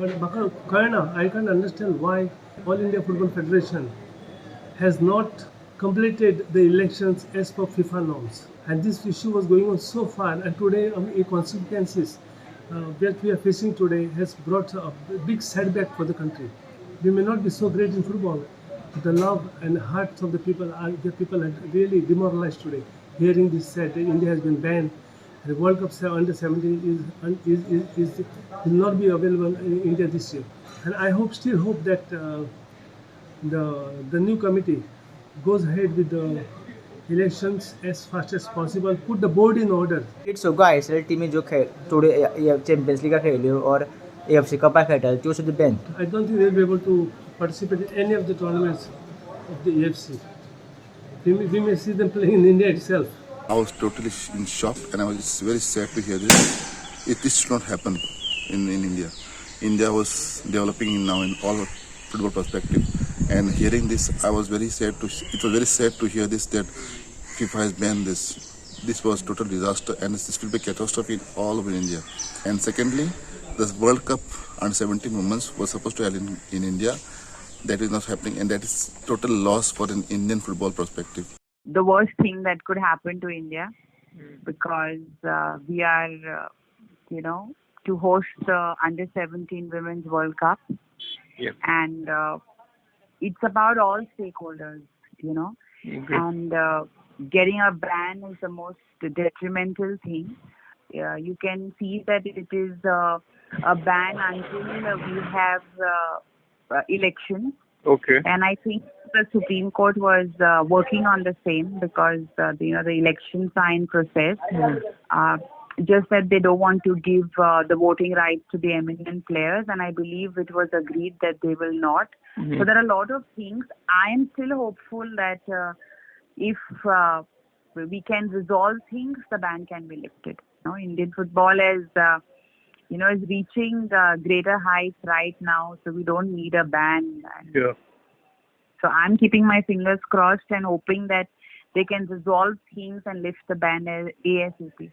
But Karna, I can't understand why All India Football Federation has not completed the elections as per FIFA norms. And this issue was going on so far, and today the consequences that we are facing today has brought a big setback for the country. We may not be so great in football, but the love and hearts of the people are really demoralized today. Hearing this said, that India has been banned. The World Cup under 17 will not be available in India this year, and I still hope that the new committee goes ahead with the elections as fast as possible. Put the board in order. It's होगा ISL team जो थोडे champions Liga खेळल्यो और AFC कपा खेळटाल्यो त्यो सुद्दां ban. I don't think they'll be able to participate in any of the tournaments of the AFC. We may see them playing in India itself. I was totally in shock, and I was very sad to hear this. This should not happen in India. India was developing now in all football perspective, and hearing this, I was very sad to. It was very sad to hear this that FIFA has banned this. This was total disaster, and this will be catastrophe all over India. And secondly, this World Cup under 17 women was supposed to happen in India. That is not happening, and that is total loss for an Indian football perspective. The worst thing that could happen to India, because we are, to host the under 17 Women's World Cup. Yep. And it's about all stakeholders, and getting a ban is the most detrimental thing. You can see that it is a ban until we have elections. Okay. And I think the Supreme Court was working on the same, because the elections are in process. Just that they don't want to give the voting rights to the eminent players, and I believe it was agreed that they will not. So there are a lot of things. I am still hopeful that if we can resolve things, the ban can be lifted. Indian football is reaching greater heights right now, so we don't need a ban. Yeah. So I'm keeping my fingers crossed and hoping that they can resolve things and lift the ban ASAP.